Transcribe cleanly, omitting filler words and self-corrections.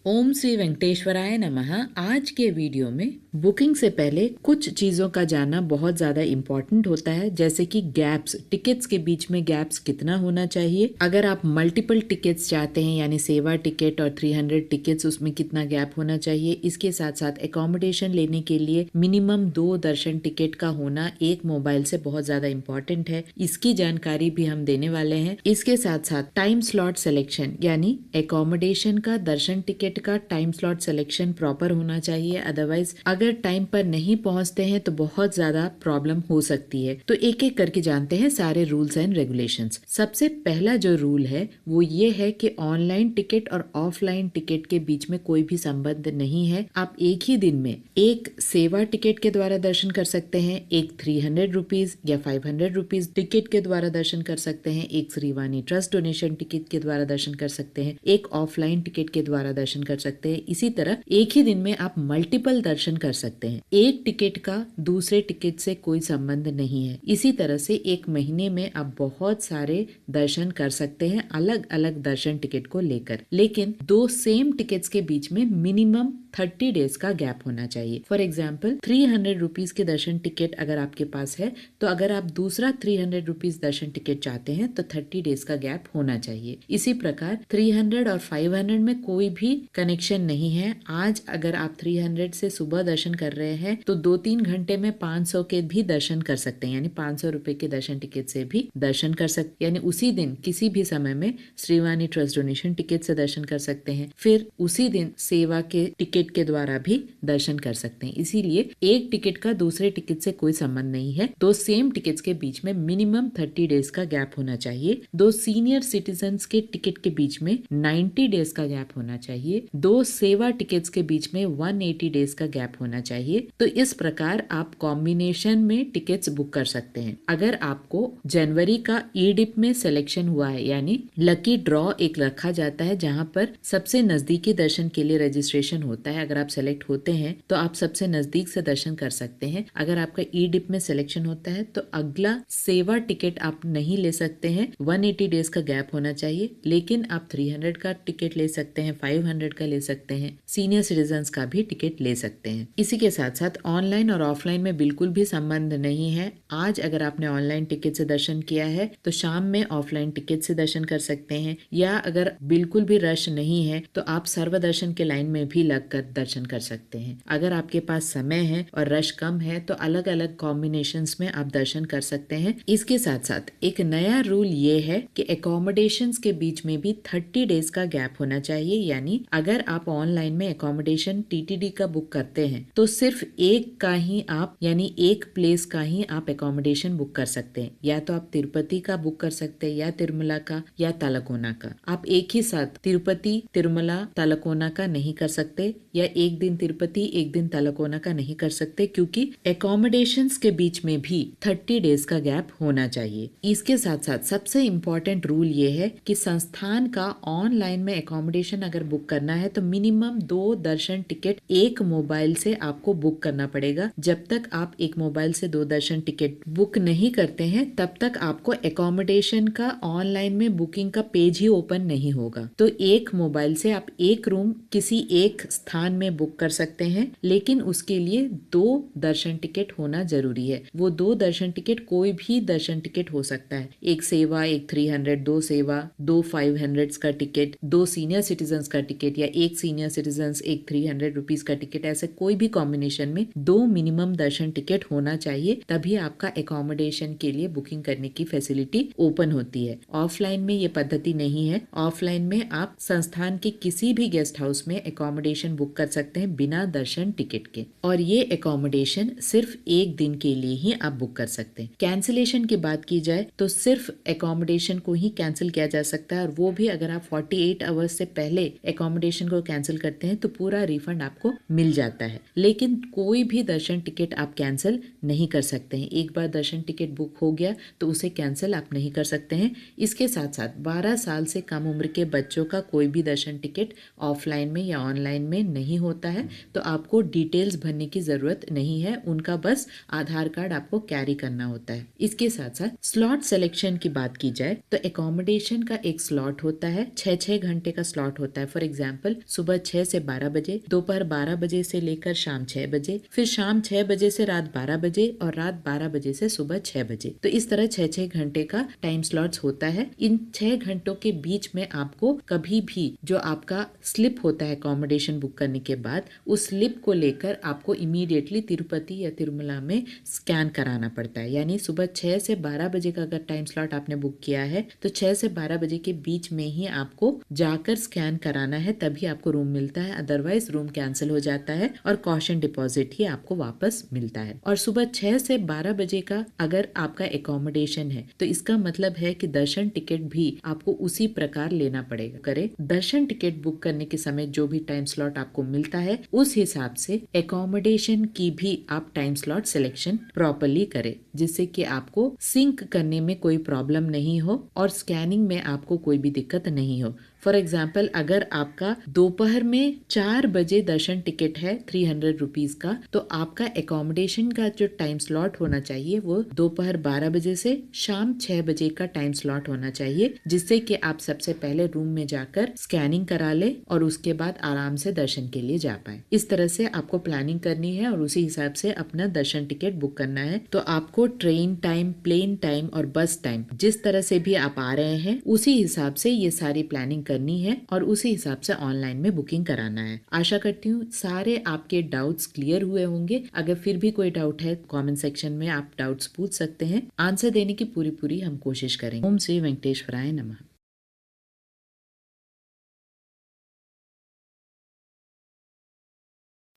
ओम श्री वेंकटेश्वराय नमः। आज के वीडियो में बुकिंग से पहले कुछ चीज़ों का जानना बहुत ज़्यादा इम्पोर्टेंट होता है, जैसे कि गैप्स, टिकट्स के बीच में गैप्स कितना होना चाहिए। अगर आप मल्टीपल टिकट्स चाहते हैं यानी सेवा टिकट और 300 टिकट्स, उसमें कितना गैप होना चाहिए। इसके साथ साथ एकोमोडेशन लेने के लिए मिनिमम 2 दर्शन टिकट का होना एक मोबाइल से बहुत ज़्यादा इम्पोर्टेंट है। इसकी जानकारी भी हम देने वाले हैं। इसके साथ साथ टाइम स्लॉट सिलेक्शन यानी एकोमोडेशन का, दर्शन टिकट का टाइम स्लॉट सिलेक्शन प्रॉपर होना चाहिए। अदरवाइज अगर टाइम पर नहीं पहुंचते हैं तो बहुत ज्यादा प्रॉब्लम हो सकती है। तो एक एक करके जानते हैं सारे रूल्स एंड रेगुलेशंस। सबसे पहला जो रूल है वो ये है कि ऑनलाइन टिकट और ऑफलाइन टिकट के बीच में कोई भी संबंध नहीं है। आप एक ही दिन में एक सेवा टिकट के द्वारा दर्शन कर सकते हैं, एक 300 रुपीज या 500 रुपीज टिकट के द्वारा दर्शन कर सकते हैं, एक श्रीवाणी ट्रस्ट डोनेशन टिकट के द्वारा दर्शन कर सकते हैं, एक ऑफलाइन टिकट के द्वारा दर्शन कर सकते हैं। इसी तरह एक ही दिन में आप मल्टीपल दर्शन कर सकते हैं। एक टिकट का दूसरे टिकट से कोई संबंध नहीं है। इसी तरह से एक महीने में आप बहुत सारे दर्शन कर सकते हैं अलग अलग दर्शन टिकट को लेकर। लेकिन दो सेम टिकट्स के बीच में मिनिमम 30 डेज का गैप होना चाहिए। फॉर एग्जाम्पल 300 रुपीज के दर्शन टिकट अगर आपके पास है तो अगर आप दूसरा 300 रुपीज दर्शन टिकट चाहते हैं तो 30 डेज का गैप होना चाहिए। इसी प्रकार 300 और 500 में कोई भी कनेक्शन नहीं है। आज अगर आप 300 से सुबह दर्शन कर रहे हैं तो 2-3 घंटे में 500 के भी दर्शन कर सकते हैं, यानी 500 रुपए के दर्शन टिकट से भी दर्शन कर सकते, यानी उसी दिन किसी भी समय में श्रीवाणी ट्रस्ट डोनेशन टिकट से दर्शन कर सकते हैं। फिर उसी दिन सेवा के टिकट के द्वारा भी दर्शन कर सकते हैं। इसीलिए एक टिकट का दूसरे टिकट से कोई संबंध नहीं है। दो सेम टिकट्स के बीच में मिनिमम 30 डेज का गैप होना चाहिए। दो सीनियर सिटीजन्स के टिकट के बीच में 90 डेज का गैप होना चाहिए। दो सेवा टिकट्स के बीच में 180 डेज का गैप होना चाहिए। तो इस प्रकार आप कॉम्बिनेशन में टिकट्स बुक कर सकते हैं। अगर आपको जनवरी का ई डिप में सिलेक्शन हुआ है, यानी लकी ड्रॉ एक रखा जाता है जहां पर सबसे नजदीकी दर्शन के लिए रजिस्ट्रेशन होता है। अगर आप सेलेक्ट होते हैं तो आप सबसे नजदीक से दर्शन कर सकते हैं। अगर आपका ई डिप में सिलेक्शन होता है तो अगला सेवा टिकट आप नहीं ले सकते हैं। 180 डेज का गैप होना चाहिए। लेकिन आप 300 का टिकट ले सकते हैं, 500 का ले सकते हैं, सीनियर सिटीजन्स का भी टिकट ले सकते हैं। इसी के साथ साथ ऑनलाइन और ऑफलाइन में बिल्कुल भी संबंध नहीं है। आज अगर आपने ऑनलाइन टिकट से दर्शन किया है तो शाम में ऑफलाइन टिकट से दर्शन कर सकते हैं, या अगर बिल्कुल भी रश नहीं है तो आप सर्व दर्शन के लाइन में भी लगकर दर्शन कर सकते हैं। अगर आपके पास समय है और रश कम है तो अलग अलग कॉम्बिनेशंस में आप दर्शन कर सकते हैं। इसके साथ साथ एक नया रूल ये है कि एकोमोडेशंस के बीच में भी 30 डेज का गैप होना चाहिए। यानी अगर आप ऑनलाइन में एकोमोडेशन टीटीडी का बुक करते हैं तो सिर्फ एक का ही आप, यानी एक प्लेस का ही आप एकोमोडेशन बुक कर सकते हैं। या तो आप तिरुपति का बुक कर सकते हैं, या तिरुमला का, या तालकोना का। आप एक ही साथ तिरुपति, तिरुमला, तालकोना का नहीं कर सकते, या एक दिन तिरुपति एक दिन तालकोना का नहीं कर सकते, क्योंकि एकोमोडेशंस के बीच में भी 30 डेज का गैप होना चाहिए। इसके साथ साथ सबसे इम्पोर्टेंट रूल ये है कि संस्थान का ऑनलाइन में एकोमोडेशन अगर बुक करना है तो मिनिमम 2 दर्शन टिकट एक मोबाइल से आपको बुक करना पड़ेगा। जब तक आप एक मोबाइल से 2 दर्शन टिकट बुक नहीं करते हैं तब तक आपको एकोमोडेशन का ऑनलाइन में बुकिंग का पेज ही ओपन नहीं होगा। तो एक मोबाइल से आप एक रूम किसी एक स्थान में बुक कर सकते हैं, लेकिन उसके लिए 2 दर्शन टिकट होना जरूरी है। वो 2 दर्शन टिकट कोई भी दर्शन टिकट हो सकता है। एक सेवा, एक 300, 2 सेवा, 2 500 का टिकट, 2 सीनियर सिटीजन्स का टिकट, या एक सीनियर सिटीजन्स एक 300 रुपीज का टिकट। ऐसे कोई भी कॉम्बिनेशन में 2 मिनिमम दर्शन टिकट होना चाहिए, तभी आपका एकोमोडेशन के लिए बुकिंग करने की फैसिलिटी ओपन होती है। ऑफलाइन में ये पद्धति नहीं है। ऑफलाइन में आप संस्थान के किसी भी गेस्ट हाउस में एकोमोडेशन बुक कर सकते हैं बिना दर्शन टिकट के, और ये एकोमोडेशन सिर्फ एक दिन के लिए ही आप बुक कर सकते हैं। कैंसिलेशन की बात की जाए तो सिर्फ एकोमोडेशन को ही कैंसिल किया जा सकता है, और वो भी अगर आप 48 आवर्स से पहले एकोमोडेशन को कैंसिल करते हैं तो पूरा रिफंड आपको मिल जाता है। लेकिन कोई भी दर्शन टिकट आप कैंसिल नहीं कर सकते हैं। एक बार दर्शन टिकट बुक हो गया तो उसे कैंसिल आप नहीं कर सकते हैं। इसके साथ साथ 12 साल से कम उम्र के बच्चों का कोई भी दर्शन टिकट ऑफलाइन में या ऑनलाइन में नहीं होता है तो आपको डिटेल्स भरने की जरूरत नहीं है, उनका बस आधार कार्ड आपको कैरी करना होता है। इसके साथ साथ स्लॉट सिलेक्शन की बात की जाए तो एकोमोडेशन का एक स्लॉट होता है, 6 घंटे का स्लॉट होता है। फॉर एग्जाम्पल सुबह 6 से 12 बजे, दोपहर 12 बजे से लेकर शाम 6 बजे, फिर शाम 6 बजे से रात 12 बजे और रात 12 बजे से सुबह 6 बजे। तो इस तरह 6 घंटे का टाइम स्लॉट्स होता है। इन 6 घंटों के बीच में आपको कभी भी जो आपका स्लिप होता है एकोमोडेशन बुक करने के बाद, उस स्लिप को लेकर आपको इमीडिएटली तिरुपति या तिरुमला में स्कैन कराना पड़ता है। यानी सुबह 6 से 12 बजे का अगर टाइम स्लॉट आपने बुक किया है तो 6 से 12 बजे के बीच में ही आपको जाकर स्कैन कराना है, तभी आपको रूम मिलता है। अदरवाइज रूम कैंसिल हो जाता है और कॉशन डिपॉजिट ही आपको वापस मिलता है। और सुबह 6 से 12 बजे का अगर आपका एकोमोडेशन है तो इसका मतलब है कि दर्शन टिकट भी आपको उसी प्रकार लेना पड़ेगा। करे दर्शन टिकट बुक करने के समय जो भी टाइम स्लॉट आपको मिलता है उस हिसाब से एकोमोडेशन की भी आप टाइम स्लॉट सिलेक्शन प्रॉपर्ली करें, जिससे कि आपको सिंक करने में कोई प्रॉब्लम नहीं हो और स्कैनिंग में आपको कोई भी दिक्कत नहीं हो। फॉर एग्जाम्पल अगर आपका दोपहर में 4 बजे दर्शन टिकट है 300 रुपीज का, तो आपका एकोमोडेशन का जो टाइम स्लॉट होना चाहिए वो दोपहर 12 बजे से शाम 6 बजे का टाइम स्लॉट होना चाहिए, जिससे कि आप सबसे पहले रूम में जाकर स्कैनिंग करा ले और उसके बाद आराम से दर्शन के लिए जा पाए। इस तरह से आपको प्लानिंग करनी है और उसी हिसाब से अपना दर्शन टिकट बुक करना है। तो आपको ट्रेन टाइम, प्लेन टाइम और बस टाइम जिस तरह से भी आप आ रहे हैं उसी हिसाब से ये सारी प्लानिंग करनी है और उसी हिसाब से ऑनलाइन में बुकिंग कराना है। आशा करती हूँ सारे आपके डाउट्स क्लियर हुए होंगे। अगर फिर भी कोई डाउट है कमेंट सेक्शन में आप डाउट्स पूछ सकते हैं, आंसर देने की पूरी हम कोशिश करेंगे। ओम श्री वेंकटेश्वराय नमः।